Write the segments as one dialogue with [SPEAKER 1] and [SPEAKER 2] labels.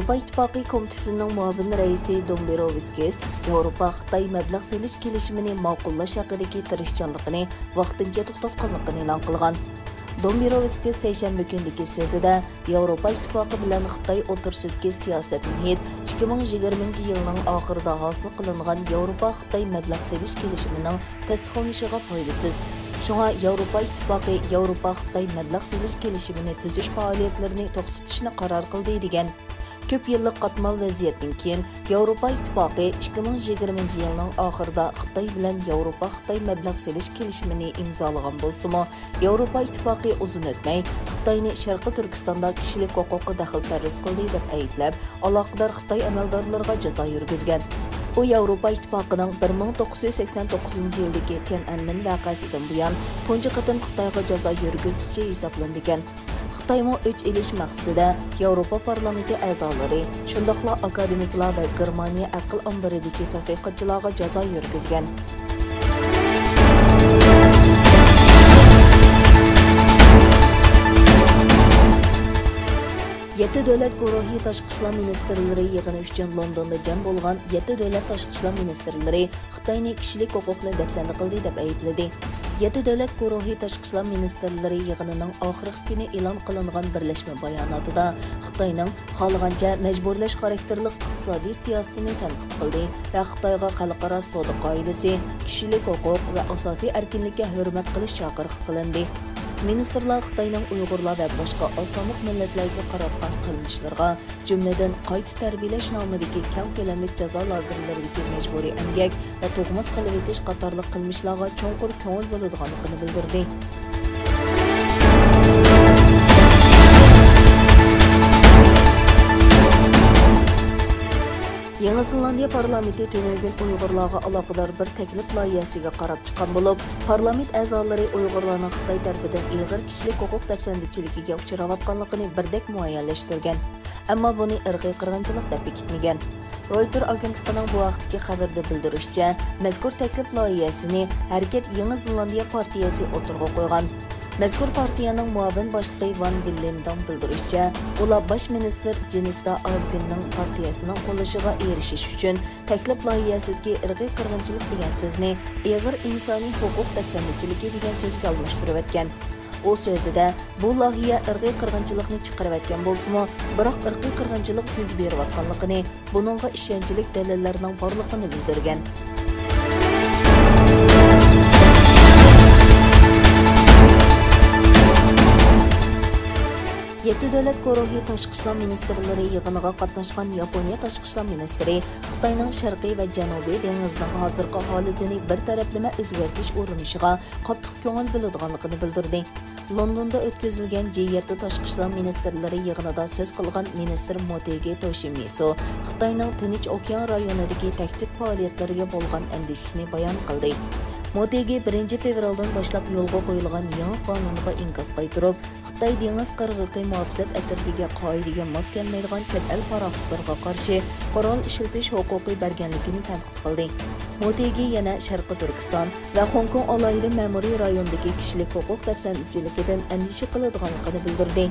[SPEAKER 1] Yevropa İttipaقى komitetining muavin raisi Dombrovskis Yevropa Xitoy mablag' selish kelishimini ma'qullash haqidagi tirishchanligini vaqtincha to'xtatganligini e'lon qilgan. Dombrovskis seshanba kundagi so'zida Yevropa İttipaقı bilan Xitoy o'rtasidagi siyosatni 2020-yilning oxirida hosil qilingan Yevropa Xitoy mablag' selish kelishimining tasdiqlanishiga foydasiz. Şuna Yevropa İttipaقı Yevropa Xitoy mablag' selish kelishimini tuzish faoliyatlarini to'xtatishni qaror qildi degan. Köp yıllık qatmal vəziyyətdən keyin Yevropa İttipaقı 2020-yilning oxirida Xitoy bilan Yevropa Xitoy mablag' selish kelishimini imzolagan bolsa-mu, Yevropa İttipaقı uzun o'tmay Xitoyni Sharqiy Turkistonda kishilik huquqqa daxl-taruz qildi deb ayblab, aloqador Xitoy amaldorlariga jazo yurgizgan. Bu Yevropa İttipaقının 1989-yildagi Tiananmen vaqasidan buyon tunji qatim Xitoyga jazo yurgizishi hisoblangan. Xitoymo o'ch elish maqsadida Yevropa parlamenti a'zolari, shundaqla akademiklar va Germaniya aql ombiridagi tadqiqotchilarga jazo yurgizgan. Yettä döwlet gorohى tashqi ishlar ministrlari yig'ini uchun Londonda jam bo'lgan Yettä döwlet tashqi ishlar ministrlari Xitoyni kishilik huquqni dafsanda qildi deb aybladi. Yettä döwlet gorohى tashqi ishlar ministrlari yig'inining oxirgi kuni e'lon qilingan birlashma bayonotida Xitoyning xohlagancha majburlash xarakterli iqtisodiy siyosatini tanqid qildi va Xitoyga xalqaro savdo qoidasi, kishilik huquq va asosiy erkinlikka hurmat qilish chaqiriq qilindi. Ministrlar Xitayning Uyg'urlar va boshqa osonliq millatlarga qaratgan qilmishlarga, jumladan qayta tarbiyalash nomidagi keng ko'lamli jazo lagerlaridagi majburiy emgak va tug'mas qilib etish qatorliq qilmishlarga cho'nqur ko'ngil bo'ladiganligini bildirdi. Yangi Zelandiya parlamenti tönögün Uyg'urlarga aloqador bir taklif loyihasiga qarab chiqqan bo'lib, parlament a'zolari Uyg'urlarning Xitoy tarafidan ig'ir kishilik huquq dafsandichiligiga uchrayotganligini birdek muayyanlashtirgan. Ammo buni irqiy qirg'inchilik deb bekitmagan. Reuters agentligining bu vaqtdagi xabarda bildirishicha, mazkur taklif loyihasini Harakat Yangi Zelandiya partiyasi o'tirg'a qo'ygan. Mazkur partiyaning muavin boshlig'i Van Villendan bildirishicha, ular bosh ministr Jenista Ardinning partiyasining qo'llashiga erishish uchun taklif loyihasidagi irqiy qirg'inchilik degan so'zni ig'ir insoniy huquq dafsandichiligi degan so'zga almashtirib o'tgan. O so'zida bu loyiha irqiy qirg'inchilikni chiqarib o'tgan bo'lsa-mu, biroq irqiy qirg'inchilik yuz berayotganligini, buningga ishonchlik dalillarning borligini bildirgan. Yettä döwlet gorohى tashqi ishlar ministrlari yig'iniga qatnashgan Yaponiya tashqi ishlar ministri Xitoyning sharqiy va janubiy dengizning hozirgi holatini bir taraflama o'zgartirish urinishiga qattiq ko'ngil bo'ladiganligini bildirdi. Londonda o'tkazilgan G7 tashqi ishlar ministrlari yig'inida so'z qilgan ministr Motegi Toshimitsu Xitoyning Tinch okean rayonidagi tahdid faoliyatlariga bo'lgan andishasini bayon qildi. Motegi 1-fevraldan boshlab yo'lga qo'yilgan yangi qonunga inkas qaytirib, Xitoy dengiz qirg'oqi muhofaza atrofidagi qoidaga mos kelmaydigan chet el paraxodlarga qarshi qurol ishlatish huquqi berganligini tanqid qildi. Motegi yana Sharqiy Turkiston va Hong Kong alohida ma'muriy rayondagi kishilik huquq dafsandichiligidan andisha qiladiganligini bildirdi.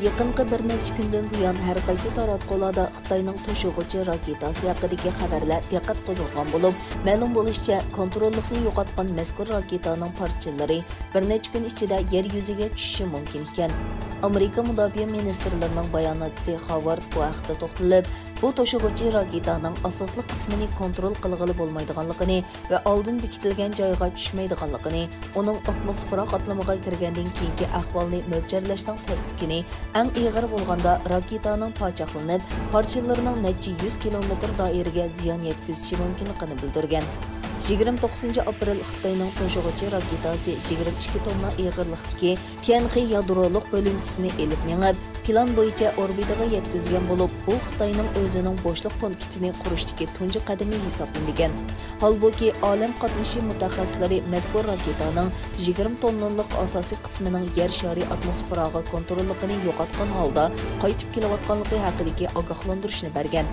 [SPEAKER 1] Yaqinqi bir necha kundan buyon har qaysi taratqularda Xitoyning to'shig'uchi raketasi haqidagi xabarlar diqqat qo'zg'agan bo'lib, ma'lum bo'lishicha, kontrollikni yo'qotgan mazkur raketaning parchalari bir necha kun ichida yer yuziga tushishi mumkin ekan. Amerika mudofaa ministrlarining bayonotchisi Howard bu haqda to'xtalib, bu to'shig'uchi raketaning asosli qismini kontrol qilg'ili bo'lmaydiganligini va oldin bekitilgan joyga tushmaydiganligini, uning atmosfera qatlamiga kirgandan keyingi ahvolni mo'ljarlashning tasdiqini, eng ig'ir bo'lganda raketaning parchalanib, parchalarining necha 100 kilometr doiraga ziyon yetkazishi mumkinligini bildirgan. 29 aprel Xitoyning to'shig'uchi raketasi 22 tonna ig'irlikdagi Tianqi yadroliq bo'linmasini elib mengib, plan bo'yicha orbitaga yetkazgan bo'lib, bu Xitoyning o'zining bo'shliq punktini qurishdagi tunji qadami hisoblangan. Holbuki, olam qatnashi mutaxassislari mazkur raketaning 20 tonnalik asosiy qismining yer shari atmosferaga kontrolligini yo'qotgan holda qaytib kelayotganligi haqidagi ogohlantirishni bergan.